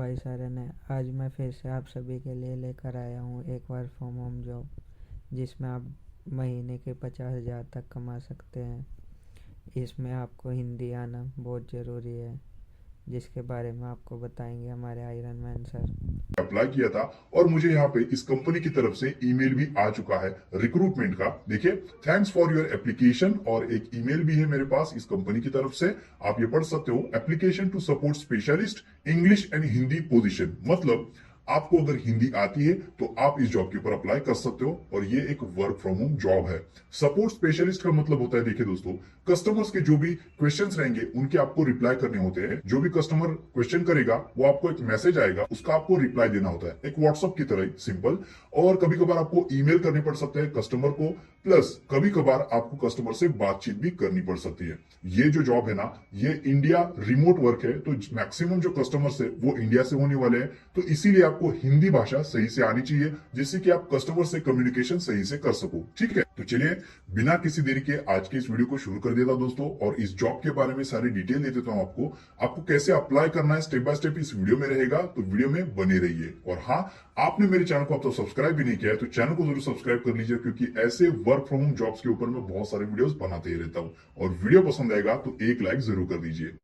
भाई सारन है। आज मैं फिर से आप सभी के लिए लेकर आया हूँ एक वर्क फ्रॉम होम जॉब, जिसमें आप महीने के 50,000 तक कमा सकते हैं। इसमें आपको हिंदी आना बहुत ज़रूरी है, जिसके बारे में आपको बताएंगे हमारे आयरन मैन सर। अप्लाई किया था और मुझे यहाँ पे इस कंपनी की तरफ से ईमेल भी आ चुका है रिक्रूटमेंट का। देखिए, थैंक्स फॉर योर एप्लीकेशन, और एक ईमेल भी है मेरे पास इस कंपनी की तरफ से। आप ये पढ़ सकते हो, application to support specialist English and Hindi position. मतलब आपको अगर हिंदी आती है तो आप इस जॉब के ऊपर अप्लाई कर सकते हो, और ये एक वर्क फ्रॉम होम जॉब है। सपोर्ट स्पेशलिस्ट का मतलब होता है, देखिए दोस्तों, कस्टमर्स के जो भी क्वेश्चंस रहेंगे उनके आपको रिप्लाई करने होते हैं। जो भी कस्टमर क्वेश्चन करेगा वो आपको एक मैसेज आएगा, उसका आपको रिप्लाई देना होता है, एक व्हाट्सएप की तरह सिंपल। और कभी कभार आपको ईमेल करनी पड़ सकता है कस्टमर को, प्लस कभी कभार आपको कस्टमर से बातचीत भी करनी पड़ सकती है। ये जो जॉब है ना, ये इंडिया रिमोट वर्क है, तो मैक्सिमम जो कस्टमर्स है वो इंडिया से होने वाले हैं। तो इसीलिए आपको हिंदी भाषा सही से आनी चाहिए, जिससे कि आप कस्टमर से कम्युनिकेशन सही से कर सको। ठीक है, तो चलिए बिना किसी देरी के आज के इस वीडियो को शुरू कर देता दोस्तों, और इस जॉब के बारे में सारी डिटेल दे देता हूं आपको। आपको कैसे अप्लाई करना है स्टेप बाय स्टेप इस वीडियो में रहेगा, तो वीडियो में बने रहिए। और हाँ, आपने मेरे चैनल को अब तक सब्सक्राइब भी नहीं किया है तो चैनल को जरूर सब्सक्राइब कर लीजिए, क्योंकि ऐसे वर्क फ्रॉम होम जॉब्स के ऊपर मैं बहुत सारे वीडियोस बनाते ही रहता हूं। और वीडियो पसंद आएगा तो एक लाइक जरूर कर दीजिए।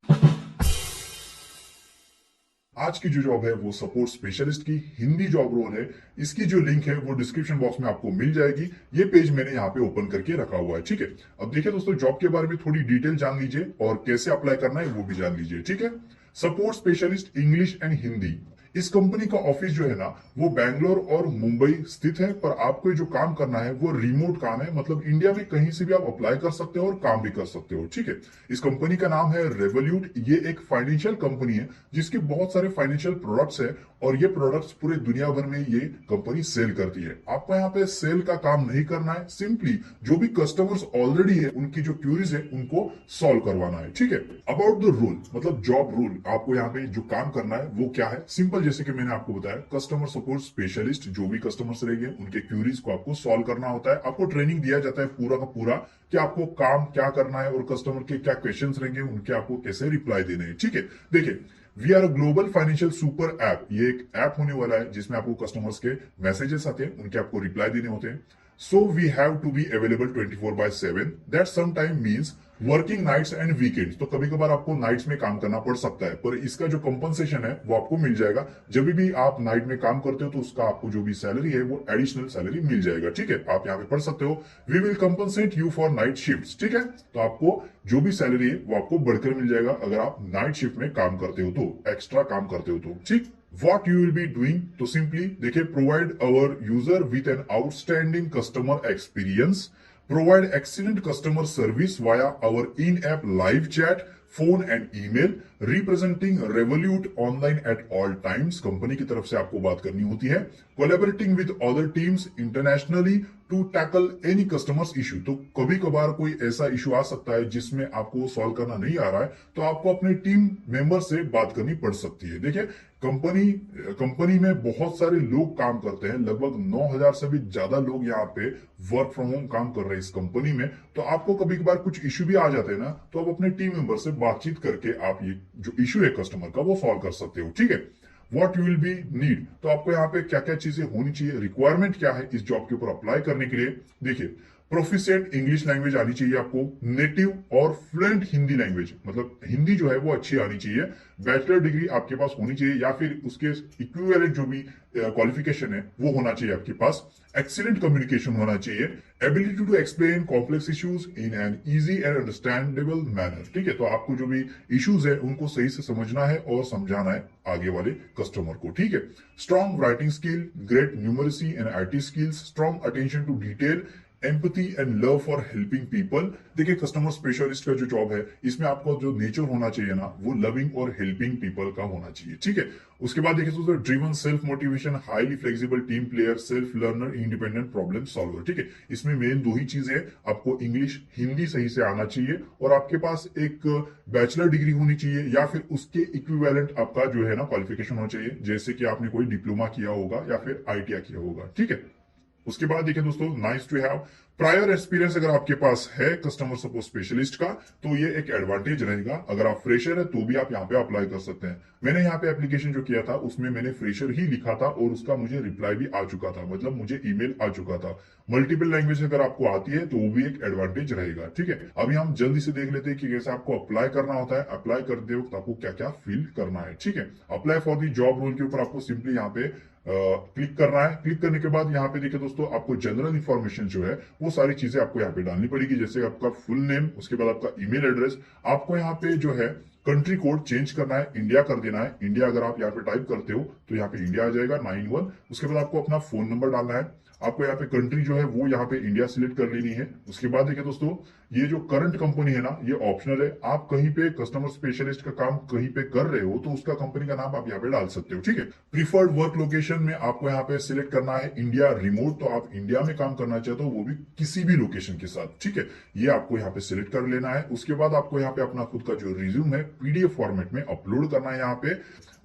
आज की जो जॉब है वो सपोर्ट स्पेशलिस्ट की हिंदी जॉब रोल है। इसकी जो लिंक है वो डिस्क्रिप्शन बॉक्स में आपको मिल जाएगी। ये पेज मैंने यहाँ पे ओपन करके रखा हुआ है। ठीक है, अब देखिए दोस्तों, जॉब के बारे में थोड़ी डिटेल जान लीजिए और कैसे अप्लाई करना है वो भी जान लीजिए। ठीक है, support specialist English and Hindi. इस कंपनी का ऑफिस जो है ना, वो बैंगलोर और मुंबई स्थित है, पर आपको जो काम करना है वो रिमोट काम है। मतलब इंडिया में कहीं से भी आप अप्लाई कर सकते हो और काम भी कर सकते हो। ठीक है, इस कंपनी का नाम है रेवोल्यूट। ये एक फाइनेंशियल कंपनी है जिसके बहुत सारे फाइनेंशियल प्रोडक्ट्स है, और ये प्रोडक्ट्स पूरे दुनिया भर में ये कंपनी सेल करती है। आपको यहाँ पे सेल का काम नहीं करना है, सिंपली जो भी कस्टमर्स ऑलरेडी है उनकी जो क्यूरीज है उनको सॉल्व करवाना है। ठीक है, अबाउट द रूल, मतलब जॉब रूल, आपको यहाँ पे जो काम करना है वो क्या है, सिंपल। जैसे कि मैंने आपको बताया, कस्टमर सपोर्ट स्पेशलिस्ट, जो भी कस्टमर्स रहेंगे उनके क्यूरीज को आपको सॉल्व करना होता है। आपको ट्रेनिंग दिया जाता है पूरा का पूरा कि आपको काम क्या करना है और कस्टमर के क्या क्वेश्चंस रहेंगे उनके आपको कैसे रिप्लाई देने हैं। ठीक है, देखिए, we are a global financial super app. ये एक ऐप होने वाला है जिसमें आपको कस्टमर्स के मैसेजेस आते हैं, उनके आपको रिप्लाई देने होते हैं। So we have to be available 24/7। That some time means working nights and weekends. तो कभी कभार आपको नाइट्स में काम करना पड़ सकता है, पर इसका जो कंपनसेशन है वो आपको मिल जाएगा। जब भी आप नाइट में काम करते हो तो उसका आपको जो भी सैलरी है वो एडिशनल सैलरी मिल जाएगा। ठीक है, आप यहाँ पे पढ़ सकते हो, we will compensate you for night shift. ठीक है, तो आपको जो भी सैलरी है वो आपको बढ़कर मिल जाएगा अगर आप नाइट शिफ्ट में काम करते हो, तो एक्स्ट्रा काम करते हो तो। ठीक, what you will be doing, तो सिंपली देखिए, provide our user with an outstanding customer experience, provide excellent customer service via our in app live chat, phone and email, representing Revolut online at all times. Company की तरफ से आपको बात करनी होती है। Collaborating with other teams internationally to tackle any customers issue. तो कभी कभार कोई ऐसा इशू आ सकता है जिसमें आपको सॉल्व करना नहीं आ रहा है, तो आपको अपने टीम मेंबर से बात करनी पड़ सकती है। देखिए, कंपनी में बहुत सारे लोग काम करते हैं, लगभग 9,000 से भी ज्यादा लोग यहाँ पे वर्क फ्रॉम होम काम कर रहे हैं इस कंपनी में। तो आपको कभी कभार कुछ इशू भी आ जाते हैं ना, तो आप अपने टीम मेंबर से बातचीत करके आप ये जो इशू है कस्टमर का वो सॉल्व कर सकते हो। ठीक है, what you will be need, तो आपको यहाँ पे क्या क्या चीजें होनी चाहिए, रिक्वायरमेंट क्या है इस जॉब के ऊपर अप्लाई करने के लिए। देखिए, प्रोफिशिएंट इंग्लिश लैंग्वेज आनी चाहिए आपको, नेटिव और फ्लुएंट हिंदी लैंग्वेज, मतलब हिंदी जो है वो अच्छी आनी चाहिए। बैचलर डिग्री आपके पास होनी चाहिए या फिर उसके इक्विवेलेंट जो भी क्वालिफिकेशन है वो होना चाहिए आपके पास। एक्सीलेंट कम्युनिकेशन होना चाहिए, ability to explain complex issues in an easy and understandable manner. ठीक है, तो आपको जो भी इश्यूज है उनको सही से समझना है और समझाना है आगे वाले कस्टमर को। ठीक है, strong writing skill, great numeracy and IT skills, strong attention to detail, empathy and love for helping people. देखिए, कस्टमर स्पेशलिस्ट का जो जॉब है इसमें आपको जो नेचर होना चाहिए ना, वो लविंग और हेल्पिंग पीपल का होना चाहिए। ठीक है, उसके बाद देखिए दोस्तों, driven, self motivation, highly flexible team player, self learner, independent problem solver. ठीक है, इसमें मेन दो ही चीजें हैं, आपको इंग्लिश हिंदी सही से आना चाहिए और आपके पास एक बैचलर डिग्री होनी चाहिए या फिर उसके इक्विवेलेंट आपका जो है ना क्वालिफिकेशन होना चाहिए, जैसे कि आपने कोई डिप्लोमा किया होगा या फिर आईटीआई किया होगा। ठीक है, उसके बाद देखिए दोस्तों, nice to have prior experience अगर आपके पास है कस्टमर सपोर्ट स्पेशलिस्ट का तो ये एक एडवांटेज रहेगा। अगर आप फ्रेशर है तो भी आप यहाँ पे अप्लाई कर सकते हैं। मैंने यहाँ पे एप्लीकेशन जो किया था उसमें मैंने फ्रेशर ही लिखा था और उसका मुझे रिप्लाई भी आ चुका था, मतलब मुझे ईमेल आ चुका था। मल्टीपल लैंग्वेज अगर आपको आती है तो वो भी एक एडवांटेज रहेगा। ठीक है, अभी हम जल्दी से देख लेते हैं कि कैसे आपको अप्लाई करना होता है। अप्लाई करते वक्त आपको क्या क्या फिल करना है। ठीक है, apply for the job role के ऊपर आपको सिंपली यहाँ पे क्लिक करना है। क्लिक करने के बाद यहाँ पे देखिए दोस्तों, आपको जनरल इंफॉर्मेशन जो है वो सारी चीजें आपको यहाँ पे डालनी पड़ेगी, जैसे आपका फुल नेम, उसके बाद आपका ईमेल एड्रेस, आपको यहाँ पे जो है कंट्री कोड चेंज करना है, इंडिया कर देना है। इंडिया अगर आप यहाँ पे टाइप करते हो तो यहाँ पे इंडिया आ जाएगा 91। उसके बाद आपको अपना फोन नंबर डालना है। आपको यहाँ पे कंट्री जो है वो यहाँ पे इंडिया सिलेक्ट कर लेनी है। उसके बाद देखिए दोस्तों, ये जो करंट कंपनी है ना ये ऑप्शनल है। आप कहीं पे कस्टमर स्पेशलिस्ट का काम कहीं पे कर रहे हो तो उसका कंपनी का नाम आप यहाँ पे डाल सकते हो। ठीक है, प्रीफर्ड वर्क लोकेशन में आपको यहाँ पे सिलेक्ट करना है इंडिया रिमोट, तो आप इंडिया में काम करना चाहते हो वो भी किसी भी लोकेशन के साथ। ठीक है, ये आपको यहाँ पे सिलेक्ट कर लेना है। उसके बाद आपको यहाँ पे अपना खुद का जो रिज्यूम है पीडीएफ फॉर्मेट में अपलोड करना है यहाँ पे।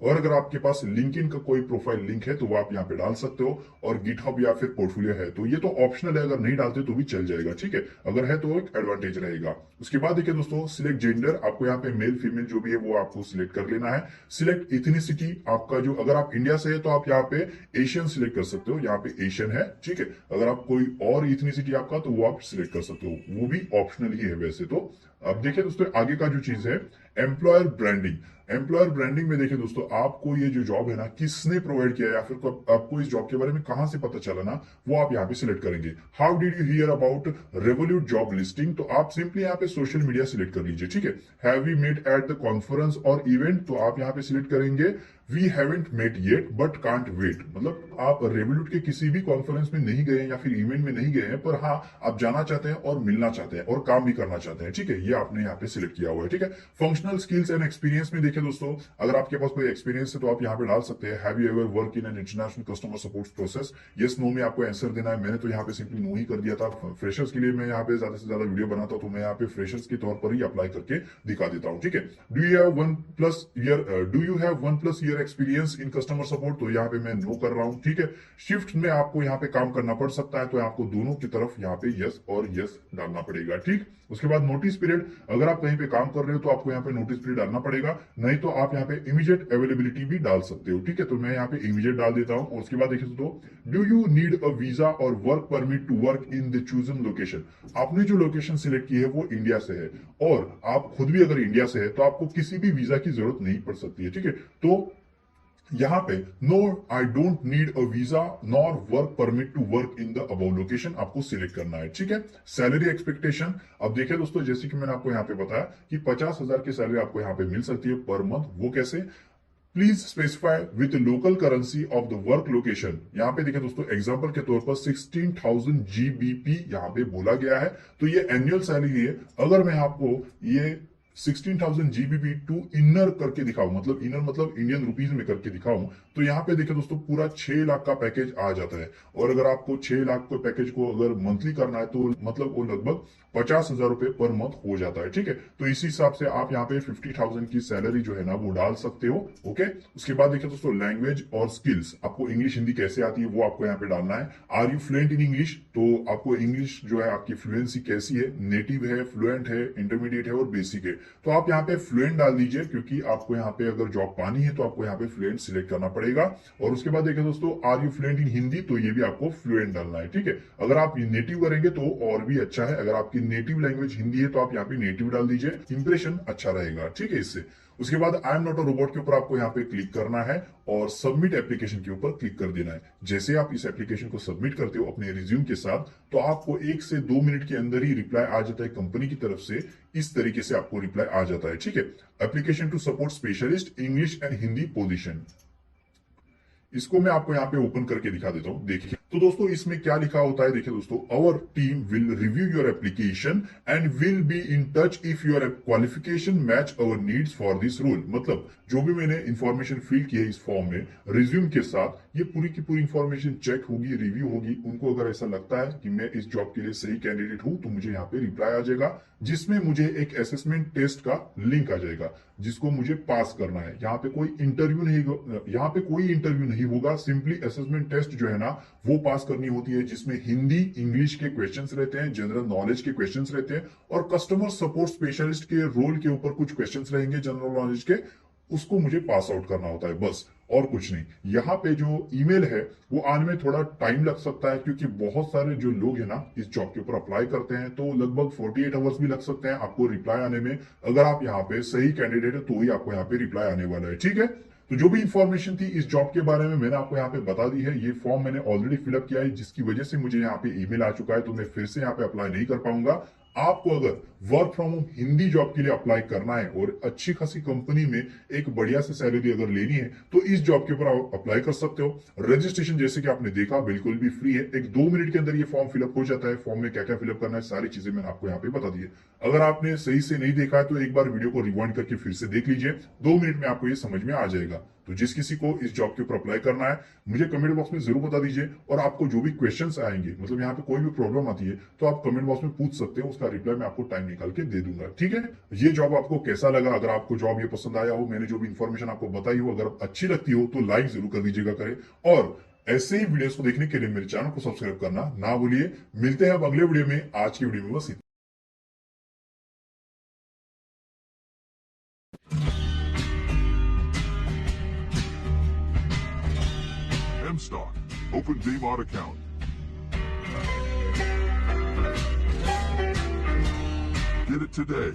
और अगर आपके पास लिंक्डइन का कोई प्रोफाइल लिंक है तो वो आप यहाँ पे डाल सकते हो, और गिटहब या फिर पोर्टफोलियो है तो ये तो ऑप्शनल है, अगर नहीं डालते तो भी चल जाएगा। ठीक है, अगर है तो एक एडवांटेज रहेगा। उसके बाद देखिए दोस्तों, सिलेक्ट जेंडर, आपको यहाँ पे मेल फीमेल जो भी है वो आपको सिलेक्ट कर लेना है। सिलेक्ट इथनिसिटी, आपका जो, अगर आप इंडिया से है तो आप यहाँ पे एशियन सिलेक्ट कर सकते हो, यहाँ पे एशियन है। ठीक है, अगर आप कोई और इथनिसिटी आपका तो वो आप सिलेक्ट कर सकते हो, वो भी ऑप्शनल ही है वैसे तो। अब देखिए दोस्तों, आगे का जो चीज है एम्प्लॉयर ब्रांडिंग। एम्प्लॉयर ब्रांडिंग में देखिए दोस्तों, आपको ये जो जॉब है ना किसने प्रोवाइड किया या फिर आपको इस जॉब के बारे में कहां से पता चला ना, वो आप यहाँ पे सिलेक्ट करेंगे। How did you here about revolute job listing, तो आप सिंपली यहाँ पे सोशल मीडिया सिलेक्ट कर लीजिए। ठीक है, have we met at the conference और इवेंट, तो आप यहाँ पे सिलेक्ट करेंगे we haven't met yet but can't wait, मतलब आप रेवोल्यूट के किसी भी कॉन्फ्रेंस में नहीं गए या फिर इवेंट में नहीं गए हैं, पर हाँ आप जाना चाहते हैं और मिलना चाहते हैं और काम भी करना चाहते हैं। ठीक है, ये आपने यहाँ पे सिलेक्ट किया हुआ है। ठीक है, फंक्शनल स्किल्स एंड एक्सपीरियंस में देखिए दोस्तों, अगर आपके पास कोई एक्सपीरियंस है तो आप यहाँ पे डाल सकते हैं have you ever work in an international customer support process, yes no में आपको आंसर देना है। मैंने तो यहाँ पे सिंपली नो ही कर दिया था। फ्रेशर्स के लिए मैं यहाँ पे ज्यादा से ज्यादा वीडियो बनाता हूँ तो मैं यहाँ पे फ्रेशर्स के तौर पर ही अप्लाई करके दिखा देता हूँ। ठीक है, do you have 1+ year experience in customer support, तो यहाँ पे मैं नो कर रहा हूँ। ठीक है, शिफ्ट में आपको यहाँ पे काम करना पड़ सकता है तो आपको दोनों की तरफ यहाँ पे यस और यस डालना पड़ेगा। ठीक, उसके बाद नोटिस पीरियड, अगर आप कहीं पे काम कर रहे हो तो आपको यहाँ पे नोटिस पीरियड डालना पड़ेगा, नहीं तो आप यहाँ पे इमीडिएट अवेलेबिलिटी भी डाल सकते हो। ठीक है, तो मैं यहाँ पे इमीडिएट डाल देता हूँ। और उसके बाद देखिए तो, do you need a visa और work permit to work in the chosen location, आपने जो लोकेशन सिलेक्ट की है वो इंडिया से है और आप खुद भी अगर इंडिया से है तो आपको किसी भी वीजा की जरूरत नहीं पड़ सकती है। ठीक है, तो यहाँ पे no I don't need a visa nor work permit to work in the above location आपको सिलेक्ट करना है। ठीक है, सैलरी एक्सपेक्टेशन, अब देखिए दोस्तों, जैसे कि मैंने आपको यहाँ पे बताया कि 50,000 की सैलरी आपको यहाँ पे मिल सकती है पर मंथ। वो कैसे, please specify with local currency of the work location. यहाँ पे देखिए दोस्तों, एग्जांपल के तौर पर 16,000 GBP यहाँ पे बोला गया है, तो ये एनुअल सैलरी है। अगर मैं आपको ये 16,000 GBP टू इनर करके दिखाऊं, मतलब इनर मतलब इंडियन रुपीज में करके दिखाऊं, तो यहाँ पे देखिए दोस्तों पूरा 6 लाख का पैकेज आ जाता है। और अगर आपको 6 लाख के पैकेज को अगर मंथली करना है तो मतलब वो लगभग 50,000 रुपए पर मंथ हो जाता है। ठीक है, तो इसी हिसाब से आप यहाँ पे 50,000 की सैलरी जो है ना वो डाल सकते हो। ओके, उसके बाद देखिए दोस्तों, लैंग्वेज और स्किल्स, आपको इंग्लिश हिंदी कैसे आती है वो आपको यहाँ पे डालना है। Are you fluent in English, तो आपको इंग्लिश जो है आपकी फ्लुएंसी कैसी है, नेटिव है, फ्लुएंट है, इंटरमीडिएट है और बेसिक है, तो आप यहाँ पे फ्लुएंट डाल दीजिए, क्योंकि आपको यहाँ पे अगर जॉब पानी है तो आपको यहाँ पे फ्लुएंट सिलेक्ट करना पड़ेगा। और उसके बाद देखिए दोस्तों, are you fluent in Hindi, तो ये भी आपको फ्लुएंट डालना है। ठीक है, अगर आप नेटिव करेंगे तो और भी अच्छा है, अगर आपकी नेटिव लैंग्वेज हिंदी है तो आप यहाँ पे नेटिव डाल दीजिए, इंप्रेशन अच्छा रहेगा। ठीक है, इससे उसके बाद I am not a robot के ऊपर आपको यहाँ पे क्लिक करना है और सबमिट एप्लीकेशन के ऊपर क्लिक कर देना है। जैसे आप इस एप्लीकेशन को सबमिट करते हो अपने रिज्यूम के साथ, तो आपको 1 से 2 मिनट के अंदर ही रिप्लाई आ जाता है कंपनी की तरफ से। इस तरीके से आपको रिप्लाई आ जाता है। ठीक है, application to support specialist English and Hindi position, इसको मैं आपको यहाँ पे ओपन करके दिखा देता हूँ। देखिए तो दोस्तों, इसमें क्या लिखा होता है, देखिए दोस्तों, our team will review your application and will be in touch if your qualification match our needs for this role, मतलब जो भी मैंने इंफॉर्मेशन फिल की है इस फॉर्म में रिज्यूम के साथ, ये पूरी की पूरी इंफॉर्मेशन चेक होगी, रिव्यू होगी। उनको अगर ऐसा लगता है कि मैं इस जॉब के लिए सही कैंडिडेट हूं तो मुझे यहाँ पे रिप्लाई आ जाएगा, जिसमें मुझे एक असेसमेंट टेस्ट का लिंक आ जाएगा जिसको मुझे पास करना है। यहाँ पे कोई इंटरव्यू नहीं होगा, सिंपली असेसमेंट टेस्ट जो है ना वो पास करनी होती है जिसमें हिंदी इंग्लिश के क्वेश्चंस रहते हैं, जनरल नॉलेज के क्वेश्चंस रहते हैं और कस्टमर सपोर्ट स्पेशलिस्ट के रोल के ऊपर कुछ क्वेश्चंस रहेंगे जनरल नॉलेज के, उसको मुझे पास आउट करना होता है बस, और कुछ नहीं। यहाँ पे जो ईमेल है वो आने में थोड़ा टाइम लग सकता है क्योंकि बहुत सारे जो लोग हैं ना इस जॉब के ऊपर अप्लाई करते हैं, तो लगभग 48 आवर्स भी लग सकते हैं आपको रिप्लाई आने में। अगर आप यहाँ पे सही कैंडिडेट है तो ही आपको यहाँ पे रिप्लाई आने वाला है, ठीक है। तो जो भी इंफॉर्मेशन थी इस जॉब के बारे में मैंने आपको यहाँ पे बता दी है। ये फॉर्म मैंने ऑलरेडी फिलअप किया है जिसकी वजह से मुझे यहाँ पे ईमेल आ चुका है, तो मैं फिर से यहाँ पे अप्लाई नहीं कर पाऊंगा। आपको अगर work from home Hindi job के लिए अप्लाई करना है और अच्छी खासी कंपनी में एक बढ़िया सी सैलरी अगर लेनी है तो इस जॉब के ऊपर आप अप्लाई कर सकते हो। रजिस्ट्रेशन जैसे कि आपने देखा बिल्कुल भी फ्री है, एक 2 मिनट के अंदर ये फॉर्म फिलअप हो जाता है। फॉर्म में क्या क्या फिलअप करना है सारी चीजें मैंने आपको यहाँ पे बता दी है। अगर आपने सही से नहीं देखा है तो एक बार वीडियो को रिवाइंड करके फिर से देख लीजिए, 2 मिनट में आपको ये समझ में आ जाएगा। तो जिस किसी को इस जॉब के ऊपर अप्लाई करना है मुझे कमेंट बॉक्स में जरूर बता दीजिए, और आपको जो भी क्वेश्चंस आएंगे, मतलब यहाँ पे कोई भी प्रॉब्लम आती है तो आप कमेंट बॉक्स में पूछ सकते हो, उसका रिप्लाई मैं आपको टाइम निकाल के दे दूंगा, ठीक है। ये जॉब आपको कैसा लगा? अगर आपको जॉब ये पसंद आया हो, मैंने जो भी इन्फॉर्मेशन आपको बताई हो, अगर अच्छी लगती हो तो लाइक जरूर कर दीजिएगा करें, और ऐसे ही वीडियोस को देखने के लिए मेरे चैनल को सब्सक्राइब करना ना भूलिए। मिलते हैं अब अगले वीडियो में। आज की वीडियो में बस इतना। M-Stock. Open Dmart account. Get it today.